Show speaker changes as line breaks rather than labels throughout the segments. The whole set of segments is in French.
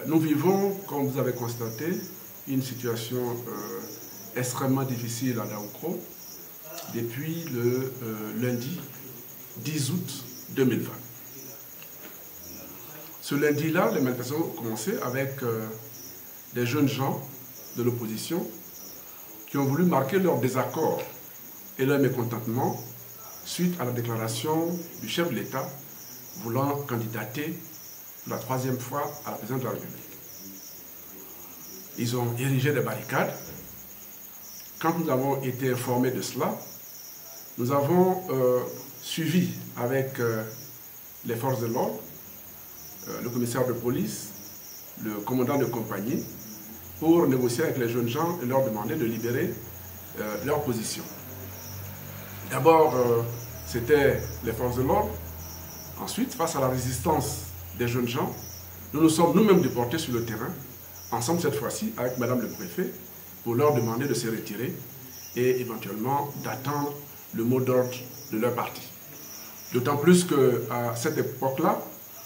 Nous vivons, comme vous avez constaté, une situation extrêmement difficile à Daoukro depuis le lundi 10 août 2020. Ce lundi-là, les manifestations ont commencé avec des jeunes gens de l'opposition qui ont voulu marquer leur désaccord et leur mécontentement suite à la déclaration du chef de l'État voulant candidater pour la 3e fois à la présidence de la République. Ils ont érigé des barricades. Quand nous avons été informés de cela, nous avons suivi avec les forces de l'ordre, le commissaire de police, le commandant de compagnie, pour négocier avec les jeunes gens et leur demander de libérer leur position. D'abord, c'était les forces de l'ordre. Ensuite, face à la résistance des jeunes gens, nous nous sommes nous-mêmes déportés sur le terrain, ensemble cette fois-ci avec Madame le Préfet, pour leur demander de se retirer et éventuellement d'attendre le mot d'ordre de leur parti. D'autant plus qu'à cette époque-là,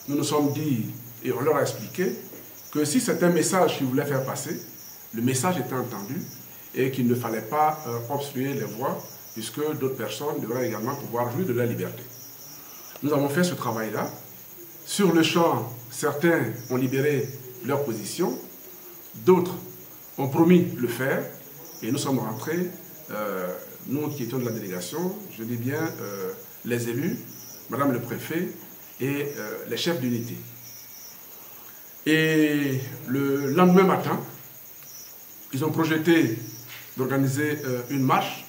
nous nous sommes dit, et on leur a expliqué, que si c'était un message qu'ils voulaient faire passer, le message était entendu et qu'il ne fallait pas obstruer les voies, puisque d'autres personnes devraient également pouvoir jouir de leur liberté. Nous avons fait ce travail-là. Sur le champ, certains ont libéré leur position, d'autres ont promis le faire, et nous sommes rentrés, nous qui étions de la délégation, je dis bien les élus, Madame le Préfet et les chefs d'unité. Et le lendemain matin, ils ont projeté d'organiser une marche.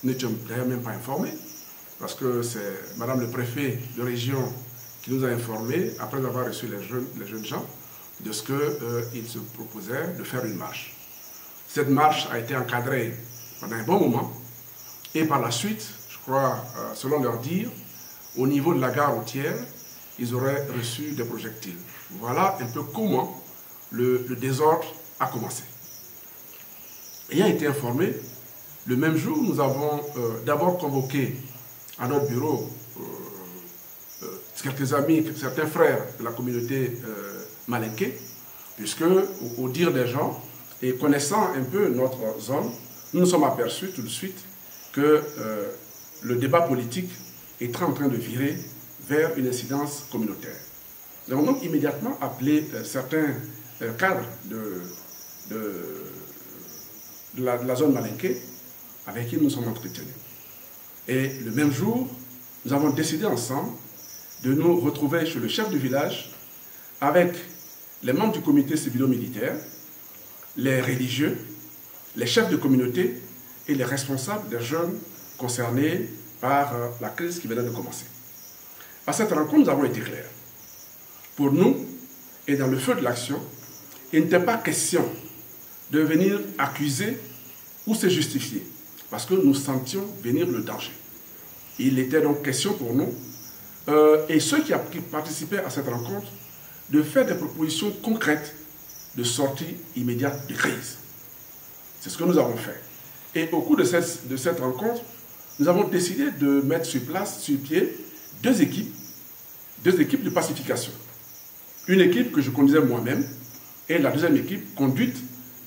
Nous n'étions d'ailleurs même pas informés, parce que c'est Madame le Préfet de région qui nous a informés, après avoir reçu les jeunes gens, de ce qu'ils se proposaient de faire une marche. Cette marche a été encadrée pendant un bon moment, et par la suite, je crois, selon leur dire, au niveau de la gare routière, ils auraient reçu des projectiles. Voilà un peu comment le désordre a commencé. Ayant été informés, le même jour, nous avons d'abord convoqué à notre bureau quelques amis, certains frères de la communauté malinké, puisque, au dire des gens, et connaissant un peu notre zone, nous nous sommes aperçus tout de suite que le débat politique est en train de virer vers une incidence communautaire. Nous avons donc immédiatement appelé certains cadres de la zone malinké avec qui nous sommes entretenus. Et le même jour, nous avons décidé ensemble de nous retrouver chez le chef du village avec les membres du comité civilo-militaire, les religieux, les chefs de communauté et les responsables des jeunes concernés par la crise qui venait de commencer. À cette rencontre, nous avons été clairs. Pour nous, et dans le feu de l'action, il n'était pas question de venir accuser ou se justifier, parce que nous sentions venir le danger. Il était donc question pour nous, et ceux qui participaient à cette rencontre, de faire des propositions concrètes de sortie immédiate de crise. C'est ce que nous avons fait. Et au cours de cette rencontre, nous avons décidé de mettre sur pied deux équipes de pacification. Une équipe que je conduisais moi-même et la deuxième équipe conduite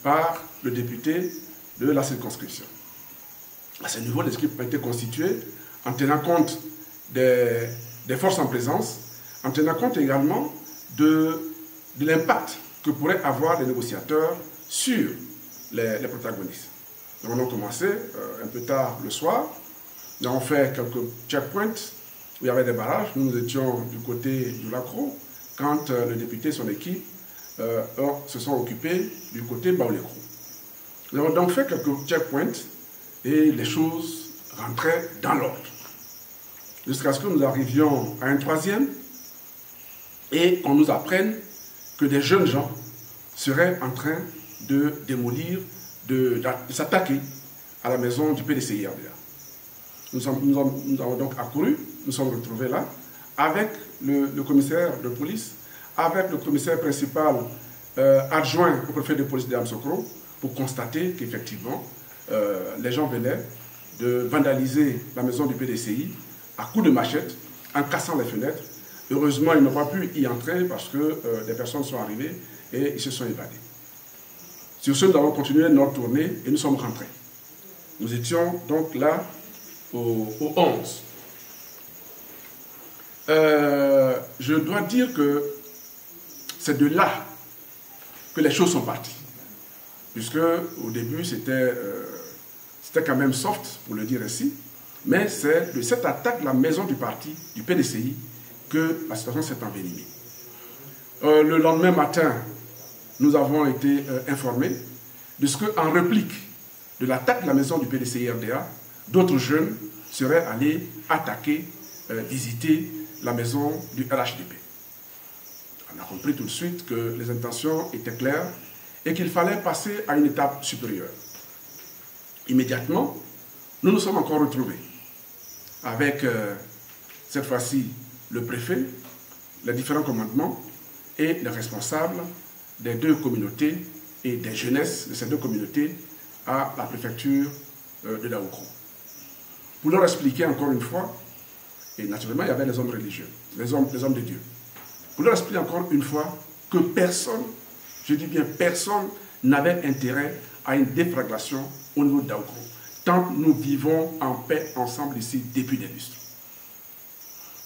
par le député de la circonscription. À ce niveau, les équipes ont été constituées en tenant compte des forces en présence, en tenant compte également de l'impact que pourraient avoir les négociateurs sur les protagonistes. Nous avons commencé un peu tard le soir. Nous avons fait quelques checkpoints où il y avait des barrages. Nous étions du côté du Lacro quand le député et son équipe se sont occupés du côté Baolécro. Nous avons donc fait quelques checkpoints et les choses rentraient dans l'ordre. Jusqu'à ce que nous arrivions à un troisième et qu'on nous apprenne que des jeunes gens seraient en train de démolir, de s'attaquer à la maison du PDCI-RDA. Nous avons donc accouru, nous sommes retrouvés là, avec le commissaire de police, avec le commissaire principal adjoint au préfet de police d'Amsokro, pour constater qu'effectivement, les gens venaient de vandaliser la maison du PDCI à coups de machette, en cassant les fenêtres, Heureusement, ils n'ont pas pu y entrer parce que des personnes sont arrivées et ils se sont évadés. Sur ce, nous avons continué notre tournée et nous sommes rentrés. Nous étions donc là au 11. Je dois dire que c'est de là que les choses sont parties. Puisque au début, c'était quand même soft, pour le dire ainsi. Mais c'est de cette attaque de la maison du parti, du PDCI, que la situation s'est envenimée. Le lendemain matin, nous avons été informés de ce qu'en réplique de l'attaque de la maison du PDCI-RDA, d'autres jeunes seraient allés attaquer, visiter la maison du RHDP. On a compris tout de suite que les intentions étaient claires et qu'il fallait passer à une étape supérieure. Immédiatement, nous nous sommes encore retrouvés avec, cette fois-ci, le préfet, les différents commandements et les responsables des deux communautés et des jeunesses de ces deux communautés à la préfecture de Daoukro. Pour leur expliquer encore une fois, et naturellement il y avait les hommes religieux, les hommes de Dieu, pour leur expliquer encore une fois que personne, je dis bien personne, n'avait intérêt à une déflagration au niveau de Daoukro, tant nous vivons en paix ensemble ici depuis des lustres.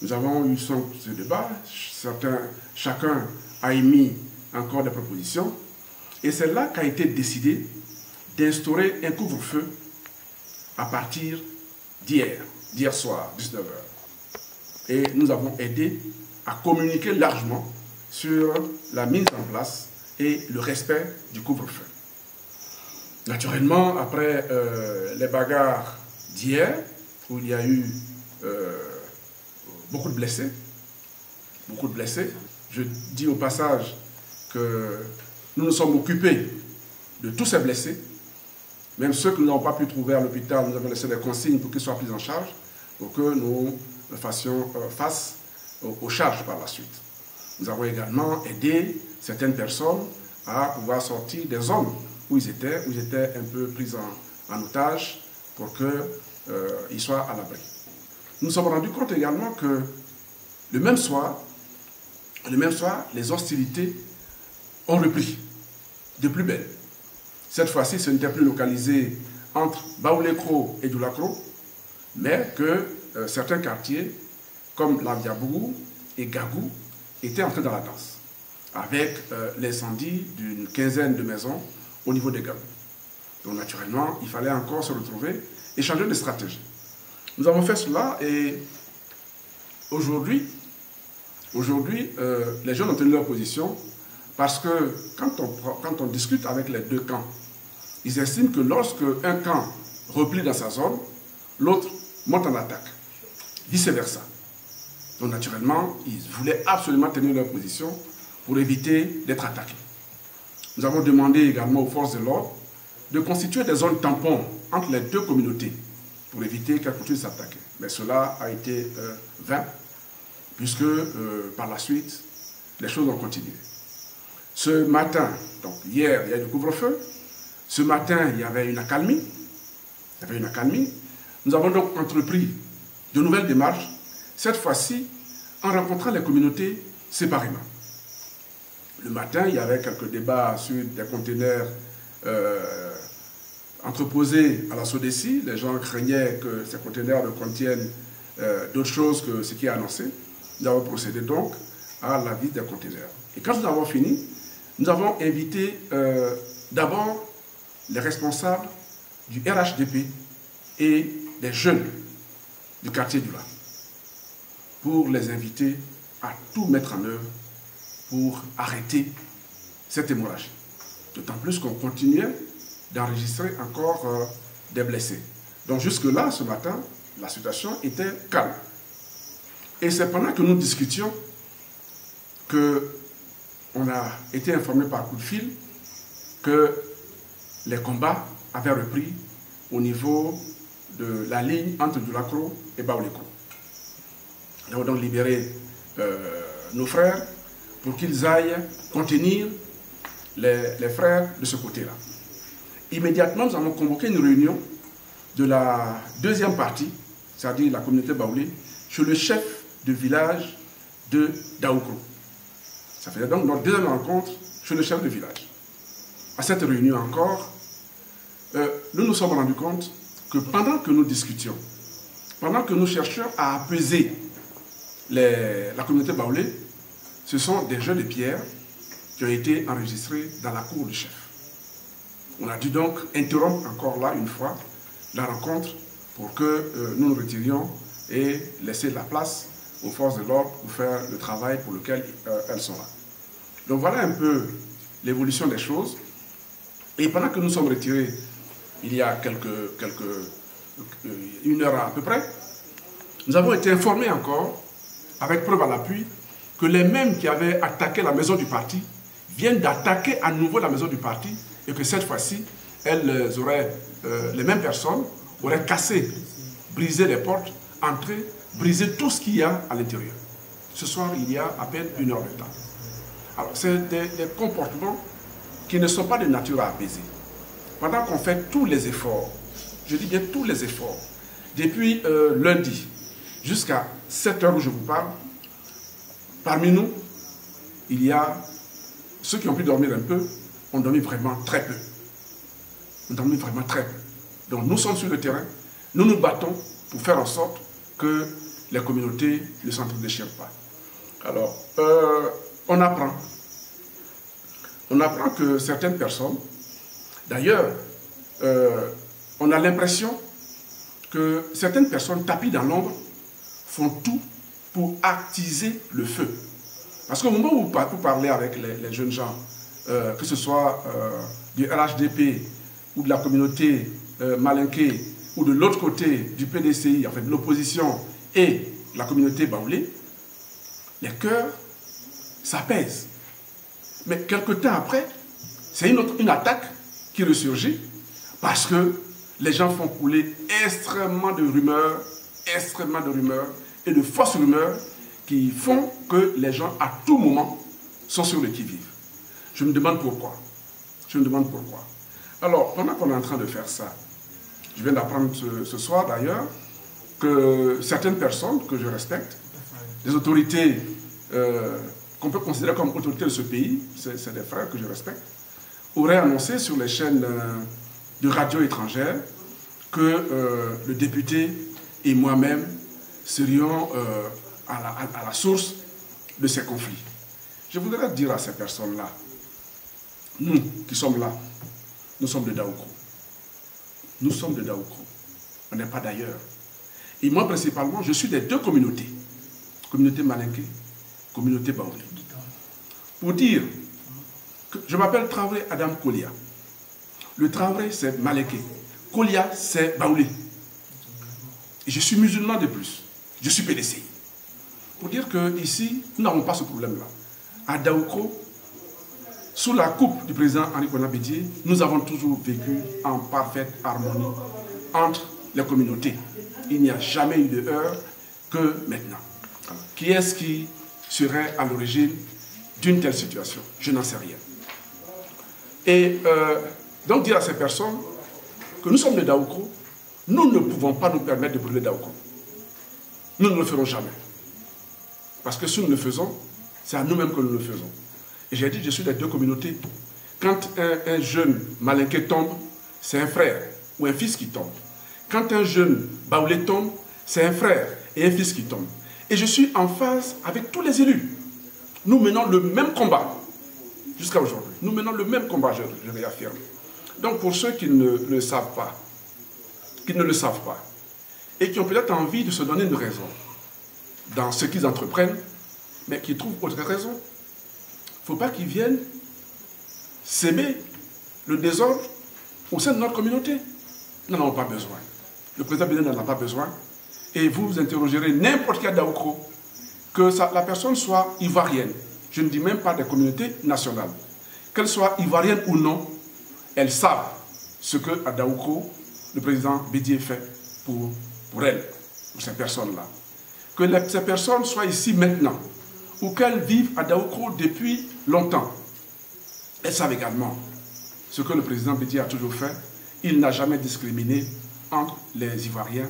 Nous avons eu ce débat, chacun a émis encore des propositions, et c'est là qu'a été décidé d'instaurer un couvre-feu à partir d'hier soir, 19h. Et nous avons aidé à communiquer largement sur la mise en place et le respect du couvre-feu. Naturellement, après les bagarres d'hier, où il y a eu beaucoup de blessés, je dis au passage que nous nous sommes occupés de tous ces blessés, même ceux que nous n'avons pas pu trouver à l'hôpital, nous avons laissé des consignes pour qu'ils soient pris en charge, pour que nous fassions face aux charges par la suite. Nous avons également aidé certaines personnes à pouvoir sortir des zones où ils étaient un peu pris en otage pour qu'ils soient à l'abri. Nous nous sommes rendus compte également que le même soir, les hostilités ont repris de plus belle. Cette fois-ci, ce n'était plus localisé entre Baoulekro et Doulakro, mais que certains quartiers, comme Laviabougou et Gagou, étaient entrés dans la danse, avec l'incendie d'une quinzaine de maisons au niveau des Gagou. Donc naturellement, il fallait encore se retrouver et changer de stratégie. Nous avons fait cela et aujourd'hui, les jeunes ont tenu leur position parce que quand on discute avec les deux camps, ils estiment que lorsque un camp replie dans sa zone, l'autre monte en attaque, vice-versa. Donc naturellement, ils voulaient absolument tenir leur position pour éviter d'être attaqués. Nous avons demandé également aux forces de l'ordre de constituer des zones tampons entre les deux communautés pour éviter qu'elles continuent de s'attaquer. Mais cela a été vain, puisque par la suite, les choses ont continué. Ce matin, donc hier, il y a eu le couvre-feu. Ce matin, il y avait une accalmie. Nous avons donc entrepris de nouvelles démarches, cette fois-ci en rencontrant les communautés séparément. Le matin, il y avait quelques débats sur des conteneurs entreposés à la SODECI. Les gens craignaient que ces conteneurs ne contiennent d'autres choses que ce qui est annoncé. Nous avons procédé donc à la visite des conteneurs. Et quand nous avons fini, nous avons invité d'abord les responsables du RHDP et des jeunes du quartier du Lac pour les inviter à tout mettre en œuvre pour arrêter cette hémorragie. D'autant plus qu'on continuait d'enregistrer encore des blessés. Donc jusque-là, ce matin, la situation était calme. Et c'est pendant que nous discutions qu'on a été informé par coup de fil que les combats avaient repris au niveau de la ligne entre Doulakro et Baoulekro. Nous avons donc libéré nos frères pour qu'ils aillent contenir les frères de ce côté-là. Immédiatement, nous avons convoqué une réunion de la deuxième partie, c'est-à-dire la communauté Baoulé, chez le chef de village de Daoukro. Ça faisait donc notre deuxième rencontre chez le chef de village. À cette réunion encore, nous nous sommes rendus compte que pendant que nous discutions, pendant que nous cherchions à apaiser la communauté baoulé, ce sont des jeux de pierre qui ont été enregistrés dans la cour du chef. On a dû donc interrompre encore là une fois la rencontre pour que nous nous retirions et laisser la place aux forces de l'ordre pour faire le travail pour lequel elles sont là. Donc voilà un peu l'évolution des choses. Et pendant que nous sommes retirés, il y a une heure à peu près, nous avons été informés encore, avec preuve à l'appui, que les mêmes qui avaient attaqué la maison du parti viennent d'attaquer à nouveau la maison du parti et que cette fois-ci, les mêmes personnes auraient cassé, brisé les portes, entré, brisé tout ce qu'il y a à l'intérieur. Ce soir, il y a à peine une heure de temps. Alors, c'est des comportements qui ne sont pas de nature à apaiser. Pendant qu'on fait tous les efforts, je dis bien tous les efforts, depuis lundi jusqu'à 7 heures où je vous parle, parmi nous, il y a ceux qui ont pu dormir un peu, ont dormi vraiment très peu. On dormi vraiment très peu. Donc nous sommes sur le terrain, nous nous battons pour faire en sorte que les communautés ne s'entre-déchirent pas. Alors, on apprend que certaines personnes, d'ailleurs, on a l'impression que certaines personnes tapis dans l'ombre font tout pour attiser le feu. Parce qu'au moment où vous parlez avec les jeunes gens, que ce soit du RHDP ou de la communauté malinké, ou de l'autre côté du PDCI, enfin de l'opposition et la communauté baoulé, les cœurs s'apaisent. Mais quelque temps après, c'est une attaque qui ressurgit parce que les gens font couler extrêmement de rumeurs et de fausses rumeurs qui font que les gens, à tout moment, sont sur le qui-vive. Je me demande pourquoi. Alors, pendant qu'on est en train de faire ça, je viens d'apprendre ce soir d'ailleurs que certaines personnes que je respecte, des autorités qu'on peut considérer comme autorités de ce pays, c'est des frères que je respecte, auraient annoncé sur les chaînes de radio étrangères que le député et moi-même serions à la source de ces conflits. Je voudrais dire à ces personnes-là, nous qui sommes là, nous sommes de Daoukro. Nous sommes de Daoukro. On n'est pas d'ailleurs. Et moi, principalement, je suis des deux communautés. Communauté malinké, communauté baoulé. Pour dire que je m'appelle Traoré Adam Kolia. Le Traoré, c'est malinké. Kolia, c'est baoulé. Et je suis musulman de plus. Je suis PDCI. Pour dire qu'ici, nous n'avons pas ce problème-là. À Daoukro, sous la coupe du président Henri Konan Bédié, nous avons toujours vécu en parfaite harmonie entre les communautés. Il n'y a jamais eu de heurts que maintenant. Alors, qui est-ce qui serait à l'origine d'une telle situation? Je n'en sais rien. Et donc dire à ces personnes que nous sommes de Daoukro, nous ne pouvons pas nous permettre de brûler Daoukro. Nous ne le ferons jamais. Parce que si nous le faisons, c'est à nous-mêmes que nous le faisons. Et j'ai dit, je suis des deux communautés. Quand un jeune malinké tombe, c'est un frère ou un fils qui tombe. Quand un jeune baoulé tombe, c'est un frère et un fils qui tombe. Et je suis en phase avec tous les élus. Nous menons le même combat jusqu'à aujourd'hui. Nous menons le même combat, je réaffirme. Donc pour ceux qui ne le savent pas, et qui ont peut-être envie de se donner une raison dans ce qu'ils entreprennent, mais qui trouvent autre raison, il ne faut pas qu'ils viennent s'aimer le désordre au sein de notre communauté. Nous n'en avons pas besoin. Le président Bénin n'en a pas besoin. Et vous interrogerez n'importe quel Daoukro, que la personne soit ivoirienne. Je ne dis même pas des communautés nationales. Qu'elle soit ivoirienne ou non, elles savent ce que à Daoukro, le président Bédié fait pour elles, pour ces personnes-là. Que ces personnes soient ici maintenant, ou qu'elles vivent à Daoukro depuis longtemps. Elles savent également ce que le président Bédié a toujours fait. Il n'a jamais discriminé entre les Ivoiriens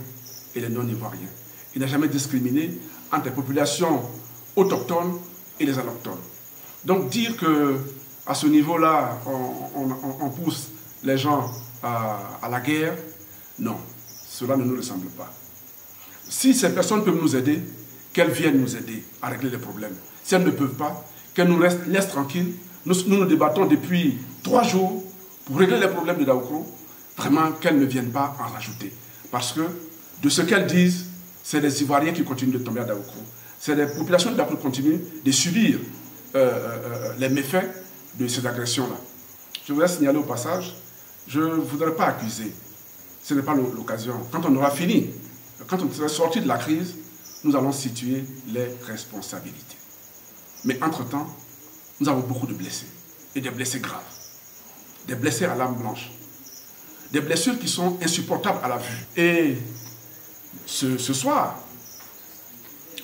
et les non-Ivoiriens. Il n'a jamais discriminé entre les populations autochtones et les allochtones. Donc dire qu'à ce niveau-là, on pousse les gens à la guerre, non, cela ne nous ressemble pas. Si ces personnes peuvent nous aider, qu'elles viennent nous aider à régler les problèmes. Si elles ne peuvent pas, qu'elles nous laissent tranquilles. Nous débattons depuis 3 jours pour régler les problèmes de Daoukro. Vraiment, qu'elles ne viennent pas en rajouter. Parce que, de ce qu'elles disent, c'est des Ivoiriens qui continuent de tomber à Daoukro. C'est des populations de Daoukro qui continuent de subir les méfaits de ces agressions-là. Je voudrais signaler au passage, je ne voudrais pas accuser. Ce n'est pas l'occasion. Quand on aura fini, quand on sera sorti de la crise, nous allons situer les responsabilités. Mais entre-temps, nous avons beaucoup de blessés. Et des blessés graves. Des blessés à l'âme blanche. Des blessures qui sont insupportables à la vue. Et ce soir,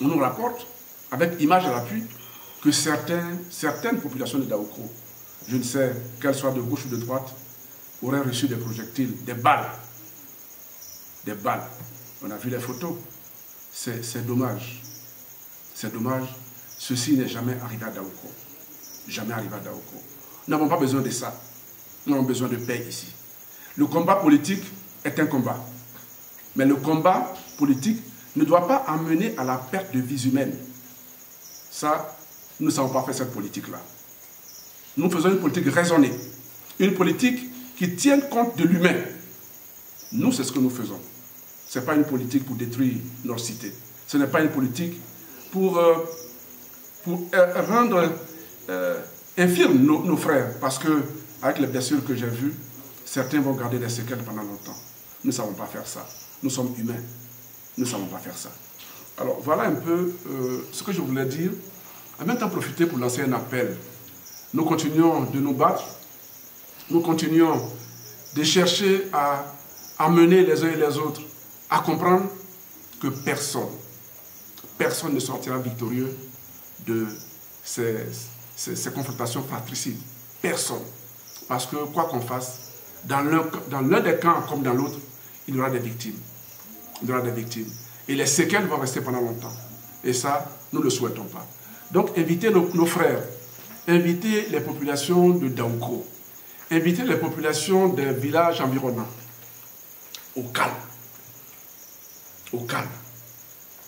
on nous rapporte, avec image à l'appui, que certaines populations de Daoukro, je ne sais qu'elles soient de gauche ou de droite, auraient reçu des projectiles, des balles. Des balles. On a vu les photos. C'est dommage. C'est dommage. Ceci n'est jamais arrivé à Daoukro. Jamais arrivé à Daoukro. Nous n'avons pas besoin de ça. Nous avons besoin de paix ici. Le combat politique est un combat. Mais le combat politique ne doit pas amener à la perte de vies humaines. Ça, nous ne savons pas faire cette politique-là. Nous faisons une politique raisonnée. Une politique qui tienne compte de l'humain. Nous, c'est ce que nous faisons. Ce n'est pas une politique pour détruire nos cités. Ce n'est pas une politique pour rendre infirmes nos frères. Parce qu'avec les blessures que j'ai vues, certains vont garder des séquelles pendant longtemps. Nous ne savons pas faire ça. Nous sommes humains. Nous ne savons pas faire ça. Alors, voilà un peu ce que je voulais dire. En même temps, profiter pour lancer un appel. Nous continuons de nous battre. Nous continuons de chercher à amener les uns et les autres à comprendre que personne ne sortira victorieux de ces confrontations fratricides. Personne. Parce que quoi qu'on fasse, dans l'un des camps comme dans l'autre, il y aura des victimes. Il y aura des victimes. Et les séquelles vont rester pendant longtemps. Et ça, nous ne le souhaitons pas. Donc, invitez nos frères, invitez les populations de Daoukro, invitez les populations des villages environnants au calme. Au calme.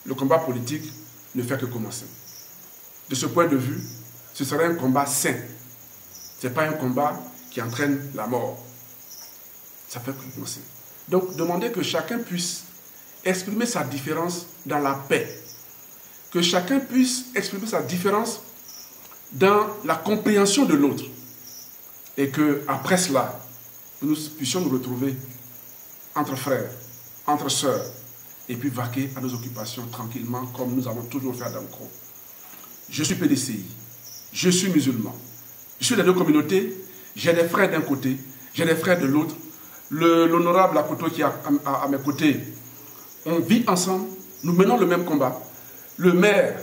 Le combat politique ne fait que commencer. De ce point de vue, ce serait un combat sain. Ce n'est pas un combat qui entraîne la mort. Ça fait que commencer. Donc, demandez que chacun puisse exprimer sa différence dans la paix. Que chacun puisse exprimer sa différence dans la compréhension de l'autre. Et qu'après cela, nous puissions nous retrouver entre frères, entre sœurs, et puis vaquer à nos occupations tranquillement, comme nous avons toujours fait à Daoukro. Je suis PDCI, je suis musulman, je suis les deux communautés, j'ai des frères d'un côté, j'ai des frères de l'autre. L'honorable Akoto qui est à mes côtés, on vit ensemble, nous menons le même combat. Le maire,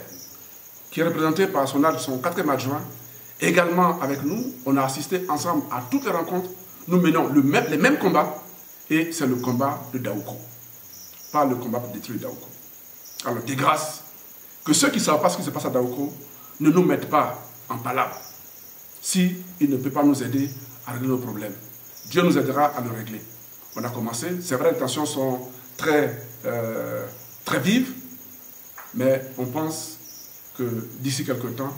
qui est représenté par son 4e adjoint, également avec nous, on a assisté ensemble à toutes les rencontres, nous menons les mêmes combats, et c'est le combat de Daoukro. Pas le combat pour détruire Daoukro. Alors, de grâce, que ceux qui ne savent pas ce qui se passe à Daoukro ne nous mettent pas en palabre. Si il ne peut pas nous aider à régler nos problèmes, Dieu nous aidera à le régler. On a commencé, c'est vrai, les tensions sont très vives, mais on pense que d'ici quelque temps,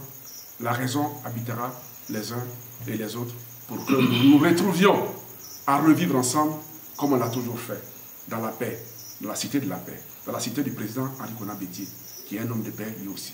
la raison habitera les uns et les autres pour que nous nous retrouvions à revivre ensemble comme on l'a toujours fait, dans la paix, dans la cité de la paix, dans la cité du président Henri Konan Bédié, qui est un homme de paix lui aussi.